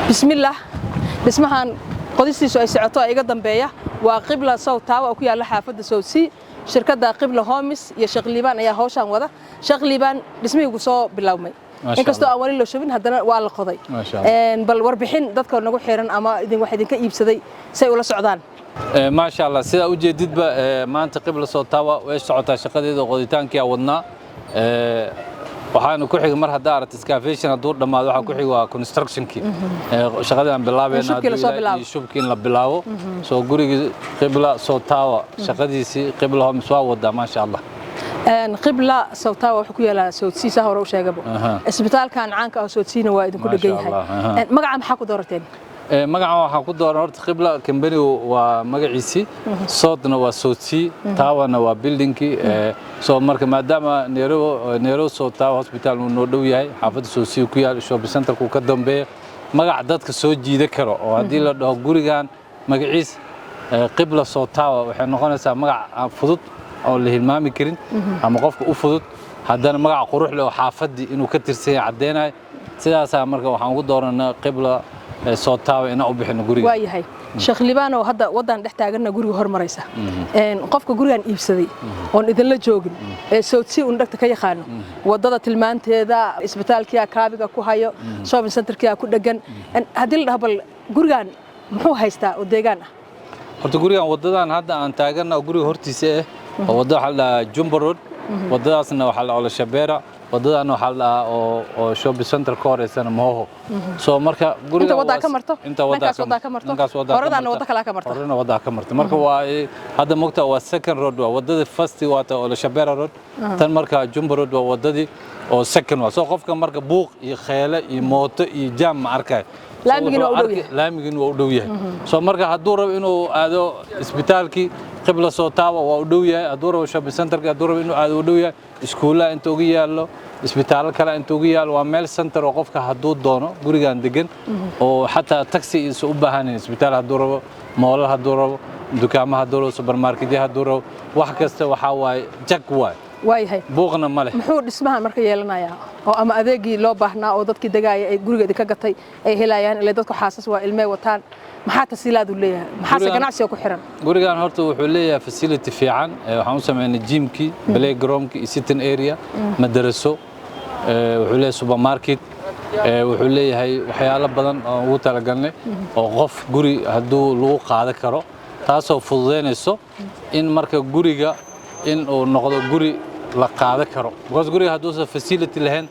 بسم الله dhismahan qodistiisu ay socoto iga dambeeya waa qibla sawtaa oo ku yaala xaafadda Sowsi shirkadda qibla homes iyo shaqliibaan ayaa hawshan wada shaqliibaan dhismihiigu soo bilowmay inkastoo aan wali loo shubin haddana waa la qoday bal warbixin dadka nagu xiran ama wax idinka iibsaday say ula socdaan ما شاء الله سيدا وجديد بقى ما أنت قبل صوتها وإيش صوتها شقدي ذو قديتان كي عودنا وحنا كحي مرة دارت إسكافيشن الدور لما ذو كحي وكونستركشن كي شقدي عم بلعب أنا يشوف كين لبلاو سو قولي قبل صوتها شقدي سي قبلهم سوا ودا ما شاء الله قبل صوتها وحكي على صوت سيسا هو روش جابه السبتال كان عنك أو صوت سينا وايد كل جيها مقعد حكوا دورتين magaca waxaa ku dooran horta qibla company waa magaciisi soodna waa soodsi taawana waa buildingki soo marka maadaama neero soodta hospital uu noo dhow yahay xaafadda soodsi ku yaal shopping center ku ka dambeeyo magac dadka soo jiida karo oo hadii la dhaho gurigan magaciis qibla soodta waxay noqonaysaa magac fudud oo la hilmaami karin ama qofka u fudud haddana magac qurux leh oo xaafadii inuu ka tirsan yahay cadeenay sidaas marka waxaan ugu dooranaa qibla صوتها إنه أبيحنا جوري. وايه شيخ لبنان وهذا وضعنا نحتاجنا جوري هور مريسة. قفك جوري عن إبسدي. وإذا لا جوجل صوتي وندك تكيا خانو. وضعت المانت هذا إسبتال كيا كابيكا كوهايو. شوبين سنتر كيا كودجن. هذيل هبل جوري عن محو هيستا وديجانا. هرت جوري عن وضعنا هذا عن تاجرنا جوري هرتيسه. وضع على جمبرود. وضع أصلا وحلا على شبيرة. wadadana waxa la oo shopping center kooreysana mooho soo marka guriga wada ka marto inta wada horadana wada kala ka marto horana wada ka marto marka waa hada mogta waa second road waa wadada first waata oo shabera road tan marka jumbo road waa wadadii oo second waa soo qofka marka buuq iyo kheele iyo mooto iyo jam ma arkay laamigin waa u dhow yahay soo marka haduu rabo inuu aado isbitaalki qibla sootaaba waa u dhow yahay haduu rabo shopping center haduu rabo inuu aado u dhow yahay iskuula inta ugu yaalo isbitaal kale inta ugu yaalo waa meel center oo qofka haduu doono gurigan degan oo xataa taxi isu u baahan isbitaal haduu rabo mool haduu rabo dukaamaha haduu rabo supermarket haduu rabo wax kasta waxa waay jag waayahay buuqna ma leh muxuu dhismaha marka yeelanaya oo ama adeegii loo baahnaa oo dadkii dagaaya ay gurigeeda ka gatay ay helayaan ilaa dadku xaasas waa ilmay wataan maxaa tasiilaad u leeyahay maxaa ganacsiga ku xiran gurigan horta wuxuu leeyahay facility fiican waxaan u sameeynay gymki playgroundki sitting area madaraso wuxuu leeyahay supermarket wuxuu leeyahay waxyaalo badan oo ugu talagalnay oo qof guri haduu lagu qaadan karo taasoo fududeynayso in marka guriga in uu noqdo guri la qaadan karo because guriga haduu facility lahayn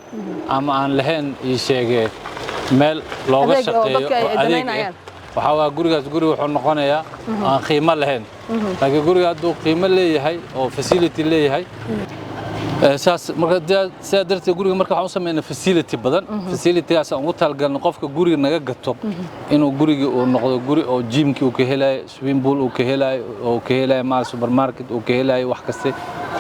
ama aan lahayn ii sheegay meel looga shaqeeyo adeeg waxa waa gurigaas guri wuxuu noqonayaa aan qiimo lahayn laakiin guriga haduu qiimo leeyahay oo facility leeyahay saas marka darteed guriga marka waxaan u sameeynaa facility badan facility-gaas aan ugu talagalnay qofka guriga naga gato inuu guriga uu noqdo guri oo gymki uu ka helayo swimming pool uu ka helayo oo ka helayo maal supermarket uu ka helayo wax kasta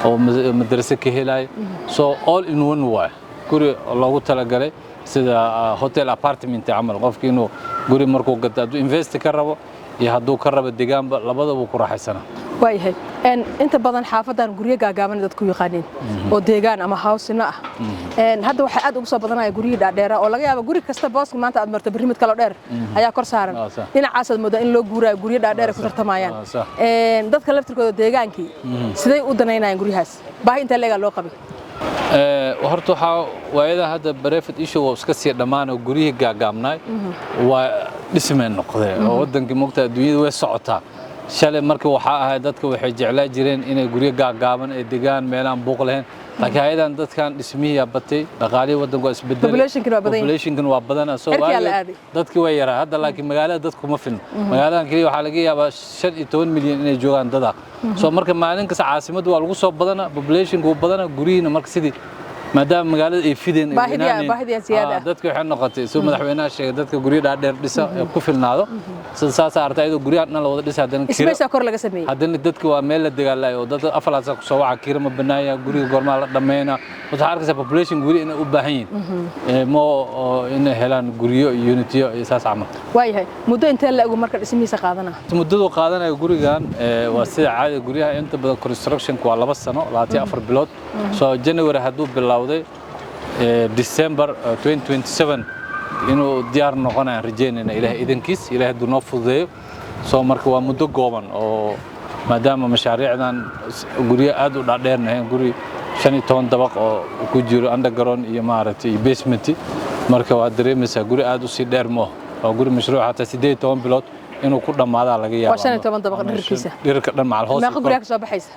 oo madrasa ka helayo so all in one way guri loogu talagalay sida hotel apartment amal qofka inuu guri markuu gato haduu invest ka rabo iyo haduu ka rabo deegaanba labadaba ku raaxaysana waayahay inta badan xaafadan guriga gaagaaban dadku yaqaaneen oo deegaan ama house-na ah hadda waxa aad ugu soo badanaya guriga dhaadheer oo laga yaabo guri kasta booska maanta aad marto barnaamij kala dheer ayaa kor saaran dhinacaas aad moodaa in loo guuraa guriga dhaadheer ku tartamayaan dadka laftirkooda deegaankii sidee u danaynayaan gurigaas baahi inta leeyahay loo qabay horta waxa waayada hadda brevet issue oo iska sii dhamaan oo guriga gaagaabnay waa dhismeen noqday oo wadankii moogta adduunyada way socotaa shalay markii waxa ahay dadka waxay jeclaa jireen inay guriga gaagaaban ay degaan meelaan buuq lahayn laakiin ayadan dadkan dhismihiya batay dhaqaalihii wadanku waa isbedelay population waa badan soo dadkii way yaraa hadda laakiin magaalada dadku ma filna magaaladan kaliya waxa laga yaabaa 15 milyan inay joogaan dad soo marka maalin kasta caasimadu waa lagu soo badana population ku badana guriina marka sidii maadaama magaalada ay fideen baahida siyaada dadku waxay noqotay soo madaxweynaha sheegay dadka guriga dhaadheer dhisa ku filnaado saas ardaydu guriga dhan la wada dhisa ismaysa kor laga sameeyay hadana dadku waa meel la dagaalayo dad afalaad ku soo waca kiirma banaaya guriga gorma la dhameeyna waxa arkaysa population guri inay u baahan yihiin mo inay helaan guriyo unity iyo saas camal waayahay muddo intee la egu marka dhismihiisa qaadana muddadu qaadanayo gurigan waa sida caadi guriyaha inta badan construction waa 2 sano 24 bilood soo January haduu bilaa December 2027 inuu diyaar noqonayaan rajeynayna ilaahay idankiis ilaahay hadduu noo fududeeyo soo marka waa muddo gooban oo maadaama mashaariicdan guryo aad u dhaadheernahayn guri 15 dabaq oo ku jiro underground iyo maaragtay basement marka waa dareemaysaa guri aad u sii dheer moo waa guri mashruuc hata 18 bilood inuu ku dhamaadaa laga yaabo 15 dabaq dhirkiisa dhirka dhan macal hoos meeqa guriga ka soo baxaysa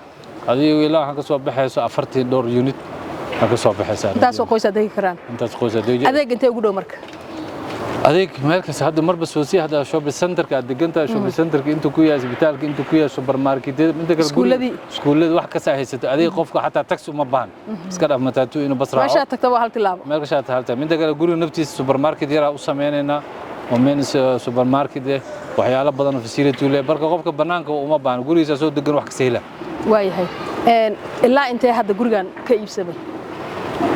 adiga ilaa waxaan ka soo baxayso 40 dhowr unit ka soo baxaysa intaas oo qoys adeeg karaan intaas qoys adeeg adeeg intee ugu dhow marka adeeg meel kasta hadda marba soo sii hada shopping center-ka degantaa shopping center-ka inta ku yahay isbitaalka inta ku yahay supermarket-yada inta kale iskuuladii wax ka saahaysato adeeg qofka xataa taxi uma baahan iska dhaf matatu inuu bas raaco meesha tagtaba hal tilaabo meel ka shaata halta inta kale guriga naftiisa supermarket yara u sameeynayna oo means supermarket waxyaalo badan oo facility leh barka qofka banaanka uma baahan gurigiisa soo degan wax ka sahla waayahay ilaa intee hadda gurigan ka iibsamay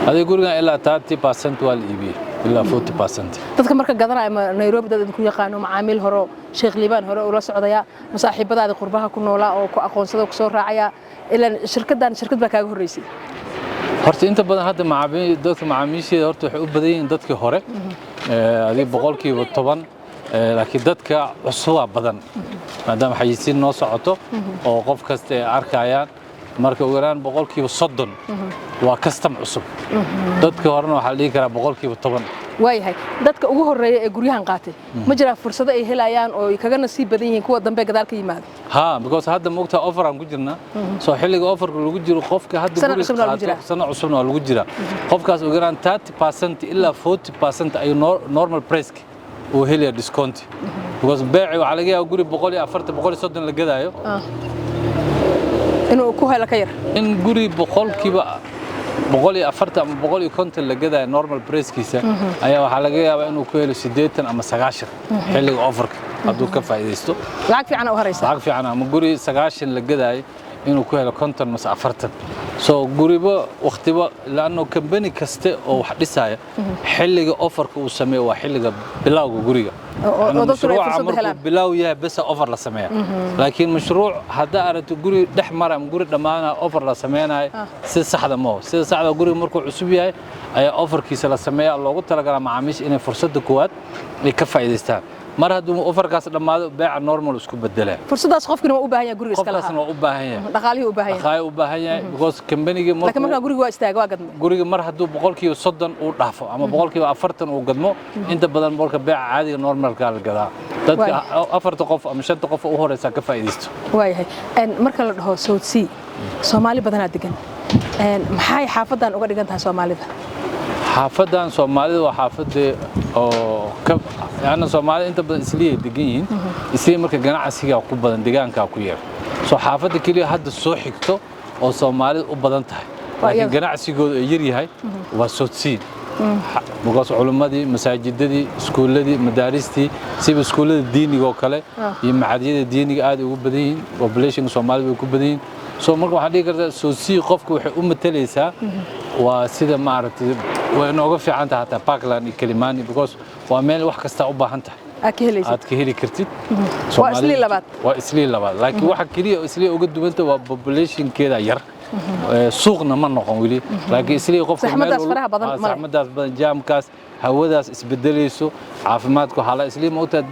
adeeg gurigan ilaa 30% waa la iibiyay ilaa 40% dadka marka gadanaya Nairobi dad ku yaqaano macaamiil hore Sheekh Liibaan hore oo la socdaya masaaxiibadaada qurbaha ku noolaa oo ku aqoonsada ku soo raacaya ilaa shirkad baa kaaga horeysay horta inta badan hadda dadka macaamiisheeda horta waxay u badan yihiin dadkii hore adiga boqolkiiba 10 laakiin dadka cusub badan maadaama xayisiin noo socoto oo qof kasta ay arkayaan marka ugu yaraan boqolkiiba 30 waa custom cusub dadka horena waxa la dhigi karaa boqolkiiba 10 waayahay dadka ugu horeeya ee guryahan qaatay ma jira fursado ay helayaan oo ay kaga nasiib badan yihiin kuwa dambe gadaal ka yimaado ha because hadda moogta offer aan ku jirnaa soo xilliga offerka lagu jiro qofka hadda guriga qaato sano cusubna waa lagu jira qofkaas ugu yaraan 30% ilaa 40% ay normal price oo helaya discount because beeci waxa laga yaabaa guri 140 130 la gadaayo inuu ku helo ka yar in guri boqolkiiba 140 ama 150 la gadaayo normal price-kiisa ayaa waxa laga yaabaa inuu ku helo 80 ama 90 xilliga offerka hadduu ka faa'iideysto lacag fiican oo haraysa lacag fiican ama guri 90 la gadaayo inuu ku helo 50 ama 40 soo guriba waqtiba laano company kaste oo wax dhisaya xilliga offerka uu sameeyo waa xilliga bilowga guriga mashruuca markuu bilow yahay bas offer la sameeyo laakiin mashruuc hadda aragto guri dhex mara ama guri dhamaana offer la sameeyay si saxda ma sida saxda guriga markuu cusub yahay ayaa offerkiisa la sameeyaa loogu talagalay macaamiisha inay fursad kuwaad ay ka faa'iideystaan mar hadduu offerkaas dhamaado beeca normal isku bedelay fursadaas qofkina waa u baahan yahay guriga iska lahaa qofkaasna waa u baahan yahay dhaqaalihi u baahan yahay because company-ga marka guriga waa istaaga waa gadmo guriga mar hadduu boqolkiiba 30 uu dhaafo ama boqolkiiba 40 uu gadmo inta badan boqolka beeca caadiga normalka la gadaa dadka afarta qof ama shanta qof u horeysa ka faa'iideysto waayahay marka la dhaho South Soomaali badan degan maxay xaafadan uga dhigan tahay Soomaalida xaafadan Soomaalida waa xaafada oo يعني Soomaali inta badan isliye degan yihiin isii marka ganacsiga ku badan deegaanka ku yeer soo xaafada kaliya hadda soo xigto oo Soomaalida u badan tahay laakiin ganacsigooda ay yar yahay waa South because culimadii masaajidadii iskuuladii madaaristii sida iskuulada diiniga oo kale iyo macadiyada diiniga aad ugu badan yihiin population Soomaalidu way ku badan yihiin soo marka waxaan dhigi kartaa South qofku waxay u matalaysaa waa sida maaragtay way nooga fiican tahay hataa Parkland iyo Kilimani because waa meel wax kasta u baahan tahay aad ka heli kartid waa islii labaad laakiin waxa kaliya islii uga duwanta waa population-keeda yar suuqna ma noqon wili laakiin islii qofka saxmadaas badan jaamkaas hawadaas isbedelayso caafimaadku hala islii ma ogtaa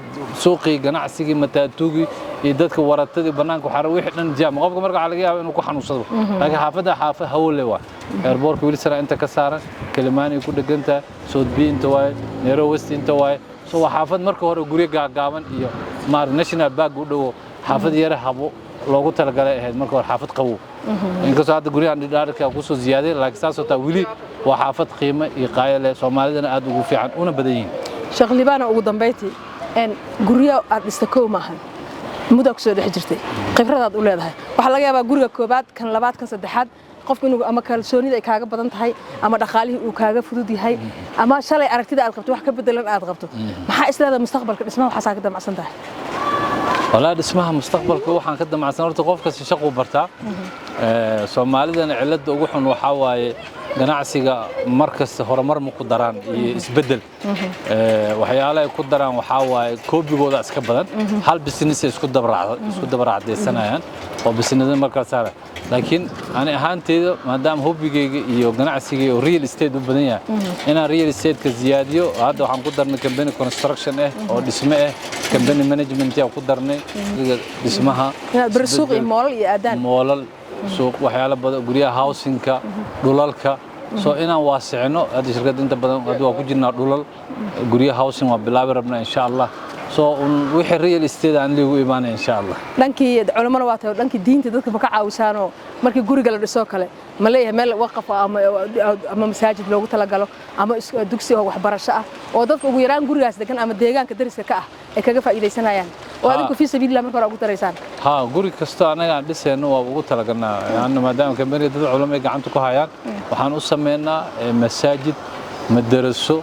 suuqii ganacsigii mataatuugii iyo dadka waratadii banaanka waxa wixii dhan jaam qofka marka waxa laga yaabaa inuu ku xanuunsado laakiin xaafada hawo leh waa airport-ka wili sara inta ka saaran Kilimani ku dhaganta South B inta waay Nairobi West inta waay soo xaafad marka hore guri gaagaaban iyo national park u dhow xaafad yar habo loogu talagalay ahayd marka hore xaafad qabow inkastoo hadda guryahan dhidhaarka ku soo ziyaaday laakiin saasoo taa wili waa xaafad qiimo iyo qaaya leh Soomaalidana aad ugu fiican una badan yihiin Sheekh Liibaan ugu dambeeyay guryo aad dhistay koow maahan muddo ku soo dhex jirtay khibradaad u leedahay waxa laga yaabaa guriga koobaad kan labaad kan saddexaad qofku inuu ama kalsoonida ay kaaga badan tahay ama dhaqaalihii uu kaaga fudud yahay ama shalay aragtida aad qabto wax ka bedelan aad qabto maxaa islaada mustaqbalka dhismaha waxa ka damacsan tahay والله اسمها مستقبل waxaan ka damacsan horta qof kasta shaqo bartaa soomaalidana cilada ugu xun waxa waaye ganacsiga markasta horumar ma ku daraan iyo isbedel waxyaalaha ay ku daraan waxa waaye koobigooda iska badan hal business isku dabaracdeysanayaan oo business markaas saara laakiin ani ahaanteeda maadaama hobbigayga iyo ganacsigayga real estate u badan yahay inaan real estate ka ziyaadiyo hadda waxaan ku darnay company construction oo dhisme company management ku darnay dhismaha برسوق مول يا أدان moolal suuq waxyaalo badan guryaha housing-ka dhulalka soo inaan waasicino hadda shirkadda inta badan hadda waa ku jirnaa dhulal guryaha housing waa bilaabi rabnaa insha Allah soo wixii real estate aan leeyahay iimaan insha Allah dhankii culimada waa tahay dhankii diinta dadka ma ka caawisaano markii guriga la dhiso kale ma leeyahay meel waqaf ama masaajid loogu talagalo ama dugsi oo waxbarasho ah oo dadka ugu yaraan gurigaas degan ama deegaanka dariska ka ah ay kaga faa'iideysanayaan oo adinku fi sabiilillah marka hore ugu taraysaan guri kasta anaga aan dhisayno waa ugu talagalnaa yaani maadaama kamari dad culimo ay gacanta ku hayaan waxaan u sameeynaa masaajid madaraso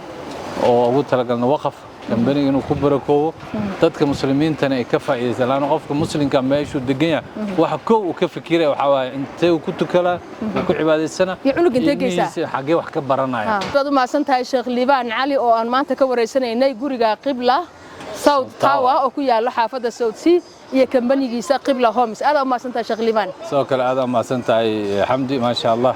oo ugu talagalna waqaf كمبني إنه كبر كوو تذكر مسلمين تنا كفاية لأنه قف مسلم كان ما يشوف الدنيا واحد كوو وكيف كيره وحوا أنت وكنت كلا وكل عبادة السنة يعنق أنت جيسا حاجة واحد كبرنا يعني. بعد ما سنت هاي الشيخ ليبان علي أو أن ما تكور السنة إنه يجوري قبلة صوت تاوا أو كيا له حافظ الصوت سي هي كمبني جيسا قبلة هومس هذا ما سنت هاي الشيخ ليبان. سو كلا هذا ما سنت هاي حمدي ما شاء الله.